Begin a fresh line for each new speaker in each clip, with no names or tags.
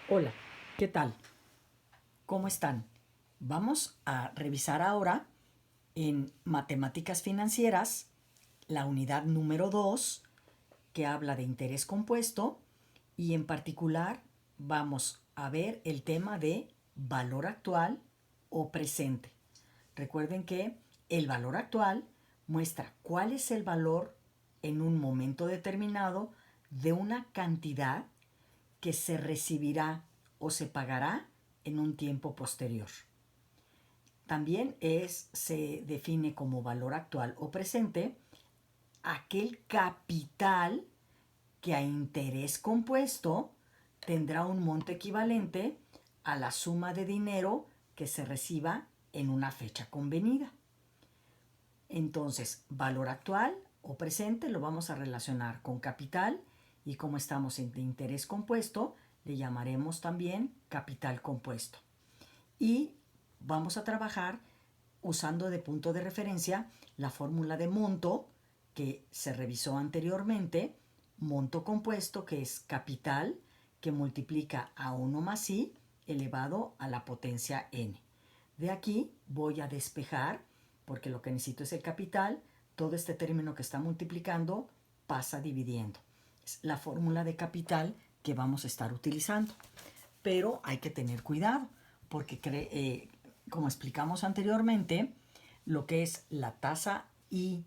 Hola, ¿qué tal? ¿Cómo están? Vamos a revisar ahora en matemáticas financieras la unidad número 2 que habla de interés compuesto y en particular vamos a ver el tema de valor actual o presente. Recuerden que el valor actual muestra cuál es el valor en un momento determinado de una cantidad que se recibirá o se pagará en un tiempo posterior. También se define como valor actual o presente aquel capital que a interés compuesto tendrá un monto equivalente a la suma de dinero que se reciba en una fecha convenida. Entonces, valor actual o presente lo vamos a relacionar con capital y como estamos en interés compuesto, le llamaremos también capital compuesto. Y vamos a trabajar usando de punto de referencia la fórmula de monto que se revisó anteriormente, monto compuesto que es capital que multiplica a 1 más i elevado a la potencia n. De aquí voy a despejar, porque lo que necesito es el capital, todo este término que está multiplicando pasa dividiendo. Es la fórmula de capital que vamos a estar utilizando. Pero hay que tener cuidado, porque como explicamos anteriormente, lo que es la tasa I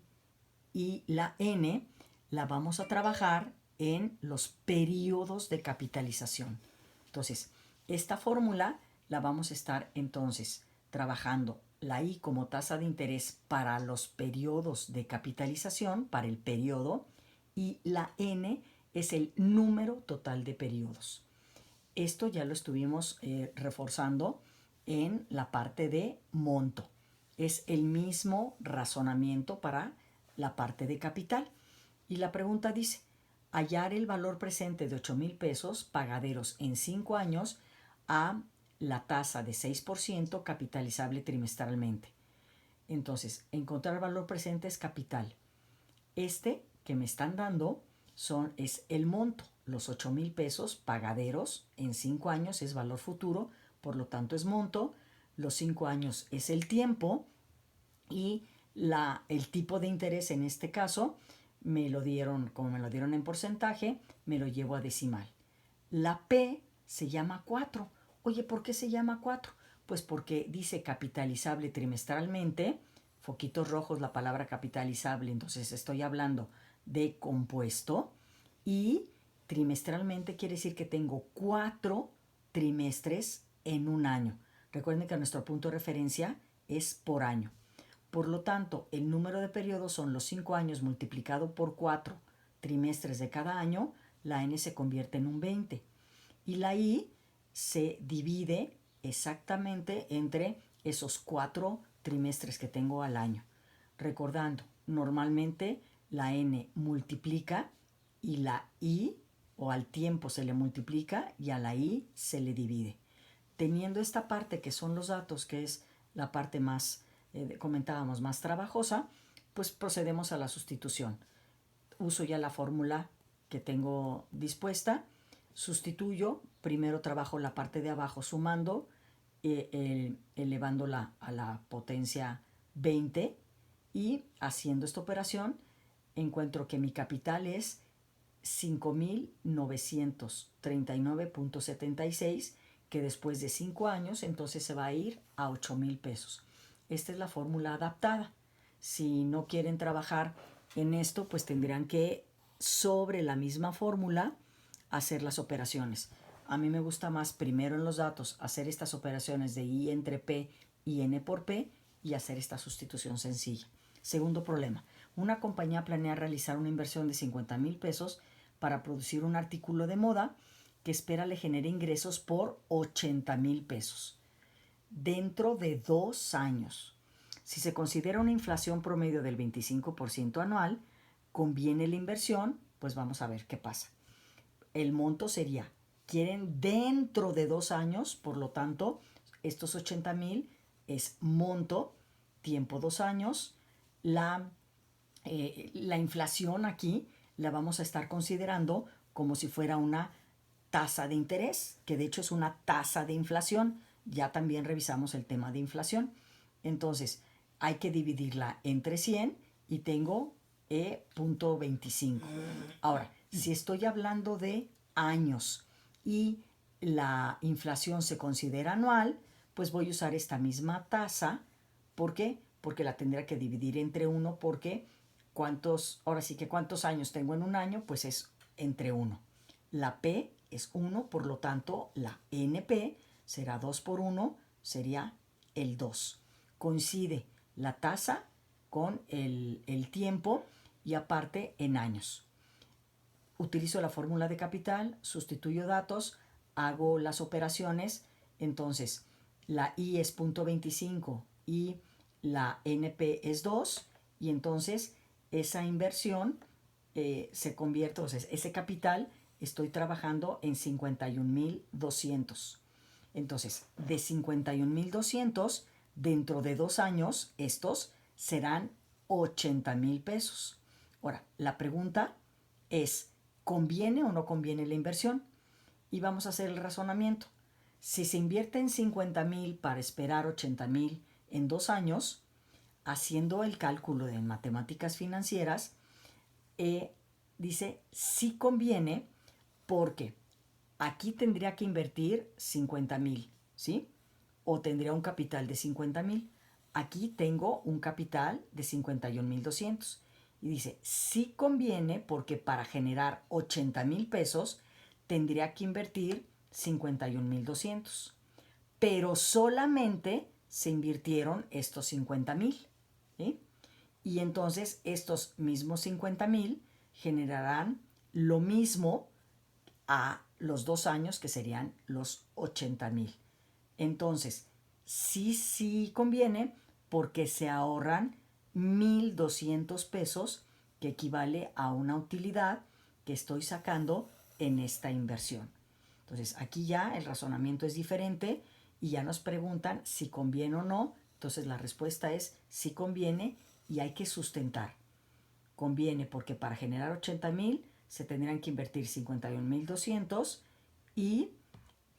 y la N la vamos a trabajar en los periodos de capitalización. Entonces, esta fórmula la vamos a estar entonces trabajando la I como tasa de interés para los periodos de capitalización, para el periodo, y la N es el número total de periodos. Esto ya lo estuvimos reforzando en la parte de monto. Es el mismo razonamiento para la parte de capital. Y la pregunta dice, hallar el valor presente de 8,000 pesos pagaderos en 5 años a la tasa de 6% capitalizable trimestralmente. Entonces, encontrar valor presente es capital. Este que me están dando es el monto. Los 8,000 pesos pagaderos en 5 años es valor futuro, por lo tanto es monto. Los 5 años es el tiempo y el tipo de interés en este caso me lo dieron, como me lo dieron en porcentaje, me lo llevo a decimal. La P se llama 4. Oye, ¿por qué se llama 4? Pues porque dice capitalizable trimestralmente, foquitos rojos la palabra capitalizable, entonces estoy hablando de compuesto y trimestralmente quiere decir que tengo 4 trimestres en un año. Recuerden que nuestro punto de referencia es por año. Por lo tanto, el número de periodos son los 5 años multiplicado por 4 trimestres de cada año, la n se convierte en un 20. Y la i se divide exactamente entre esos 4 trimestres que tengo al año. Recordando, normalmente la n multiplica y la i o al tiempo se le multiplica y a la i se le divide. Teniendo esta parte que son los datos, que es la parte más, comentábamos, más trabajosa, pues procedemos a la sustitución. Uso ya la fórmula que tengo dispuesta, sustituyo, primero trabajo la parte de abajo sumando, elevándola a la potencia 20 y haciendo esta operación encuentro que mi capital es 5,939,76, que después de 5 años entonces se va a ir a 8,000 pesos. Esta es la fórmula adaptada. Si no quieren trabajar en esto, pues tendrán que sobre la misma fórmula hacer las operaciones. A mí me gusta más primero en los datos hacer estas operaciones de I entre P y N por P y hacer esta sustitución sencilla. Segundo problema, una compañía planea realizar una inversión de 50,000 pesos para producir un artículo de moda que espera le genere ingresos por 80,000 pesos dentro de 2 años. Si se considera una inflación promedio del 25% anual, conviene la inversión, pues vamos a ver qué pasa. El monto sería, quieren dentro de 2 años, por lo tanto, estos 80,000 es monto, tiempo 2 años, la inflación aquí la vamos a estar considerando como si fuera una tasa de interés, que de hecho es una tasa de inflación. Ya también revisamos el tema de inflación. Entonces, hay que dividirla entre 100 y tengo E.25. Ahora, si estoy hablando de años y la inflación se considera anual, pues voy a usar esta misma tasa. ¿Por qué? Porque la tendré que dividir entre 1 porque ahora sí que cuántos años tengo en un año, pues es entre 1. La P es 1, por lo tanto la NP será 2 por 1, sería el 2. Coincide la tasa con el tiempo y aparte en años. Utilizo la fórmula de capital, sustituyo datos, hago las operaciones. Entonces la I es 0.25 y la NP es 2, y entonces esa inversión se convierte, o sea, ese capital estoy trabajando en 51,200. Entonces, de 51,200, dentro de 2 años, estos serán 80,000 pesos. Ahora, la pregunta es, ¿conviene o no conviene la inversión? Y vamos a hacer el razonamiento. Si se invierte en 50,000 para esperar 80,000 en 2 años, haciendo el cálculo de matemáticas financieras, dice sí conviene porque aquí tendría que invertir 50,000, ¿sí? O tendría un capital de 50,000. Aquí tengo un capital de 51,200. Y dice, sí conviene porque para generar 80,000 pesos tendría que invertir 51,200. Pero solamente se invirtieron estos 50,000, ¿sí? Y entonces estos mismos 50,000 generarán lo mismo a los 2 años, que serían los 80,000. Entonces, sí conviene porque se ahorran 1,200 pesos, que equivale a una utilidad que estoy sacando en esta inversión. Entonces, aquí ya el razonamiento es diferente y ya nos preguntan si conviene o no. Entonces, la respuesta es sí conviene y hay que sustentar. Conviene porque para generar 80,000 se tendrían que invertir 51,200 y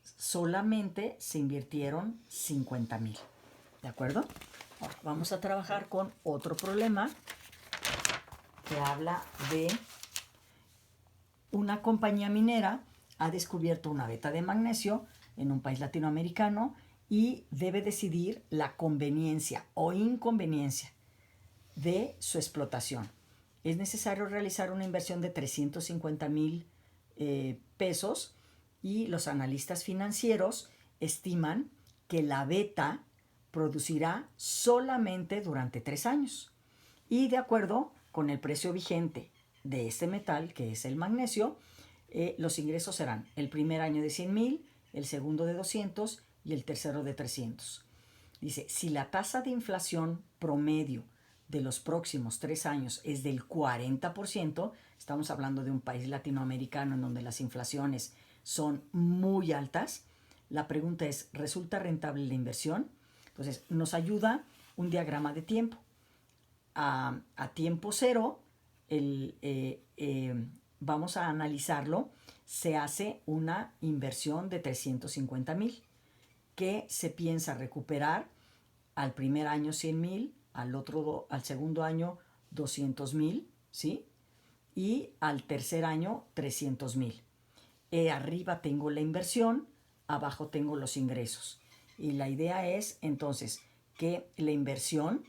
solamente se invirtieron 50,000. ¿De acuerdo? Ahora vamos a trabajar con otro problema que habla de una compañía minera ha descubierto una veta de magnesio en un país latinoamericano y debe decidir la conveniencia o inconveniencia de su explotación. Es necesario realizar una inversión de 350,000 pesos y los analistas financieros estiman que la beta producirá solamente durante 3 años. Y de acuerdo con el precio vigente de este metal, que es el magnesio, los ingresos serán el primer año de 100,000, el segundo de 200 y el tercero de 300. Dice, si la tasa de inflación promedio de los próximos 3 años es del 40%, estamos hablando de un país latinoamericano en donde las inflaciones son muy altas, la pregunta es, ¿resulta rentable la inversión? Entonces, nos ayuda un diagrama de tiempo. A tiempo cero, vamos a analizarlo, se hace una inversión de 350,000 que se piensa recuperar al primer año 100,000, al segundo año 200,000, ¿sí? Y al tercer año 300,000. Arriba tengo la inversión, abajo tengo los ingresos. Y la idea es entonces que la inversión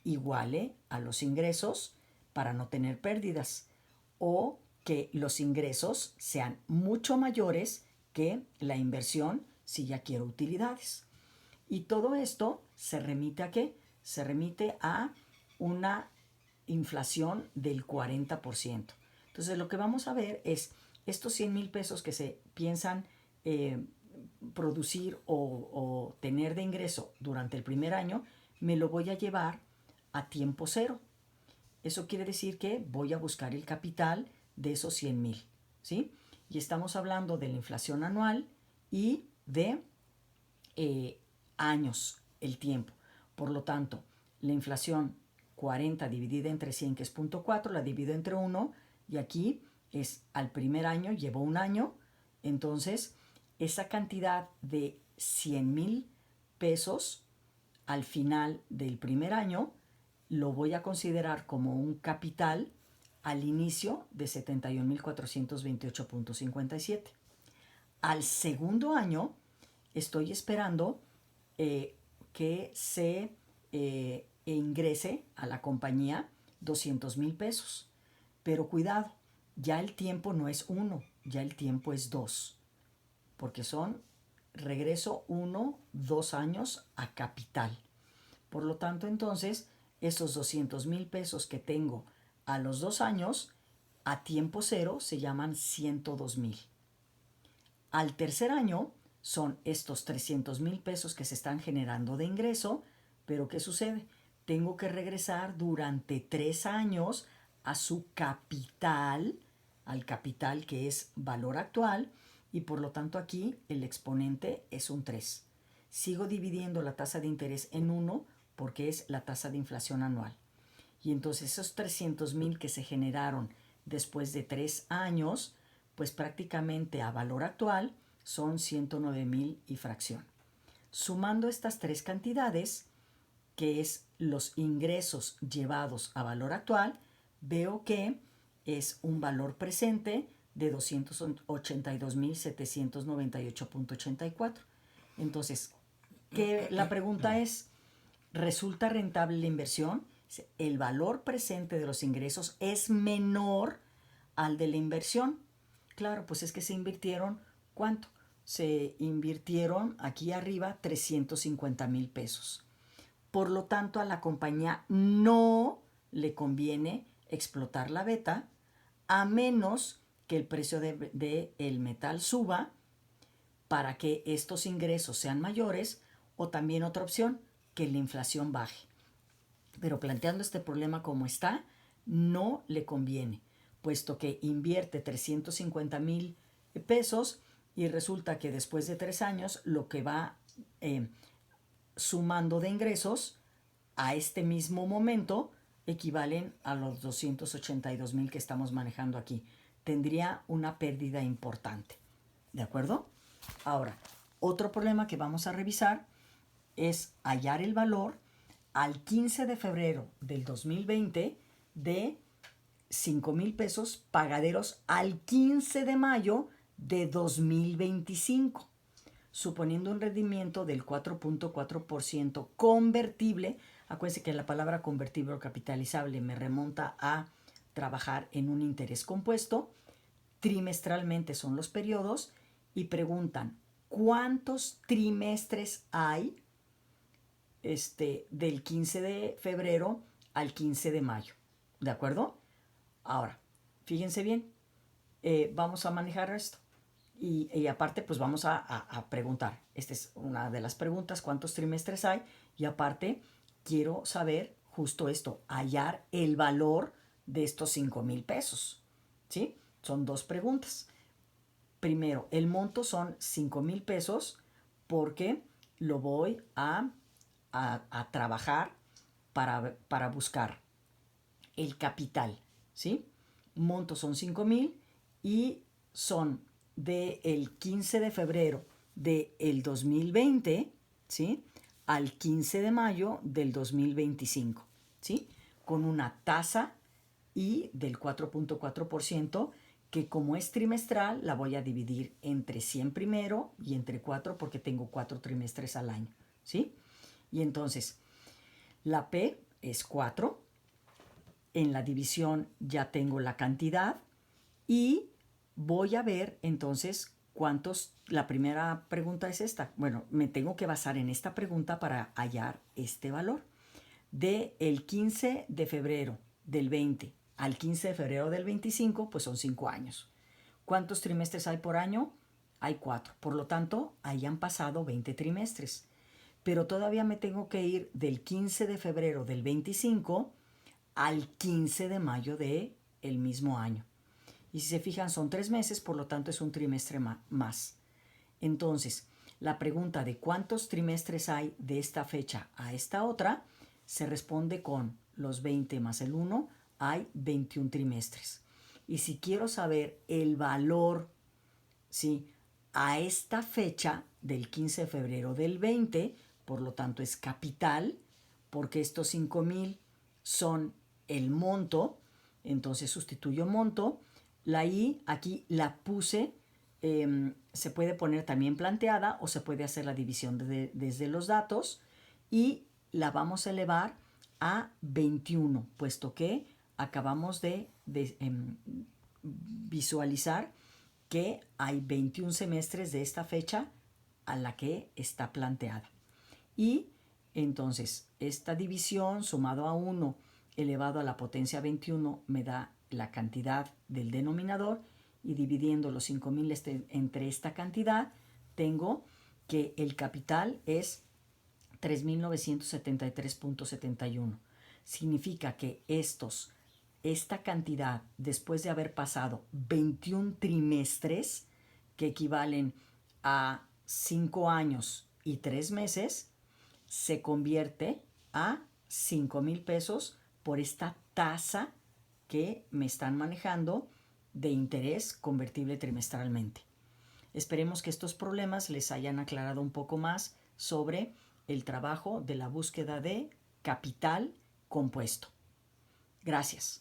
iguale a los ingresos para no tener pérdidas, o que los ingresos sean mucho mayores que la inversión si ya quiero utilidades. Y todo esto se remite a qué? Se remite a una inflación del 40%. Entonces lo que vamos a ver es estos 100,000 pesos que se piensan producir o tener de ingreso durante el primer año, me lo voy a llevar a tiempo cero. Eso quiere decir que voy a buscar el capital de esos 100,000, ¿sí? Y estamos hablando de la inflación anual y de años, el tiempo. Por lo tanto, la inflación 40 dividida entre 100, que es 0.4, la divido entre 1, y aquí es al primer año, llevo un año, Entonces, esa cantidad de 100,000 pesos al final del primer año lo voy a considerar como un capital al inicio de 71,428,57. Al segundo año estoy esperando que se ingrese a la compañía 200,000 pesos. Pero cuidado, ya el tiempo no es 1, ya el tiempo es 2, porque regreso 1, 2 años a capital. Por lo tanto, entonces, esos 200,000 pesos que tengo a los 2 años, a tiempo cero, se llaman 102,000. Al tercer año son estos 300,000 pesos que se están generando de ingreso, pero ¿qué sucede? Tengo que regresar durante 3 años a su capital, al capital que es valor actual, y por lo tanto aquí el exponente es un 3. Sigo dividiendo la tasa de interés en 1 porque es la tasa de inflación anual. Y entonces esos 300,000 que se generaron después de 3 años, pues prácticamente a valor actual son 109,000 y fracción. Sumando estas tres cantidades, que es los ingresos llevados a valor actual, veo que es un valor presente de 282,798,84. Entonces, la pregunta es, ¿resulta rentable la inversión? El valor presente de los ingresos es menor al de la inversión. Claro, pues es que se invirtieron, ¿cuánto? Se invirtieron aquí arriba 350,000 pesos. Por lo tanto, a la compañía no le conviene explotar la beta a menos que el precio del metal suba para que estos ingresos sean mayores, o también otra opción, que la inflación baje. Pero planteando este problema como está, no le conviene, puesto que invierte 350,000 pesos y resulta que después de 3 años lo que va sumando de ingresos a este mismo momento equivalen a los 282,000 que estamos manejando aquí. Tendría una pérdida importante. ¿De acuerdo? Ahora, otro problema que vamos a revisar es hallar el valor al 15 de febrero del 2020 de 5,000 pesos pagaderos al 15 de mayo de 2025, suponiendo un rendimiento del 4.4% convertible. Acuérdense que la palabra convertible o capitalizable me remonta a trabajar en un interés compuesto. Trimestralmente son los periodos y preguntan, ¿cuántos trimestres hay del 15 de febrero al 15 de mayo? ¿De acuerdo? Ahora, fíjense bien, vamos a manejar esto. Y aparte, pues vamos a preguntar. Esta es una de las preguntas, ¿cuántos trimestres hay? Y aparte, quiero saber justo esto, hallar el valor de estos 5,000 pesos. ¿Sí? Son dos preguntas. Primero, el monto son 5,000 pesos porque lo voy a trabajar para buscar el capital. ¿Sí? Monto son 5,000 y son del 15 de febrero del 2020, ¿sí?, al 15 de mayo del 2025, ¿sí?, con una tasa y del 4.4%, que como es trimestral la voy a dividir entre 100 primero y entre 4 porque tengo 4 trimestres al año, ¿sí? Y entonces la P es 4, en la división ya tengo la cantidad y voy a ver entonces cuántos. La primera pregunta es esta. Bueno, me tengo que basar en esta pregunta para hallar este valor. De el 15 de febrero del 20 al 15 de febrero del 25, pues son 5 años. ¿Cuántos trimestres hay por año? Hay 4. Por lo tanto, ahí han pasado 20 trimestres. Pero todavía me tengo que ir del 15 de febrero del 25 al 15 de mayo del mismo año. Y si se fijan, son 3 meses, por lo tanto es un trimestre más. Entonces, la pregunta de cuántos trimestres hay de esta fecha a esta otra se responde con los 20 más el 1, hay 21 trimestres. Y si quiero saber el valor, ¿sí?, a esta fecha del 15 de febrero del 20, por lo tanto es capital, porque estos 5,000 son el monto, entonces sustituyo monto. La I aquí la puse, se puede poner también planteada o se puede hacer la división desde los datos y la vamos a elevar a 21, puesto que acabamos de visualizar que hay 21 semestres de esta fecha a la que está planteada. Y entonces esta división sumado a 1 elevado a la potencia 21 me da la cantidad del denominador, y dividiendo los 5,000 entre esta cantidad tengo que el capital es 3,973.71. Significa que esta cantidad, después de haber pasado 21 trimestres, que equivalen a 5 años y 3 meses, se convierte a 5,000 pesos por esta tasa que me están manejando de interés convertible trimestralmente. Esperemos que estos problemas les hayan aclarado un poco más sobre el trabajo de la búsqueda de capital compuesto. Gracias.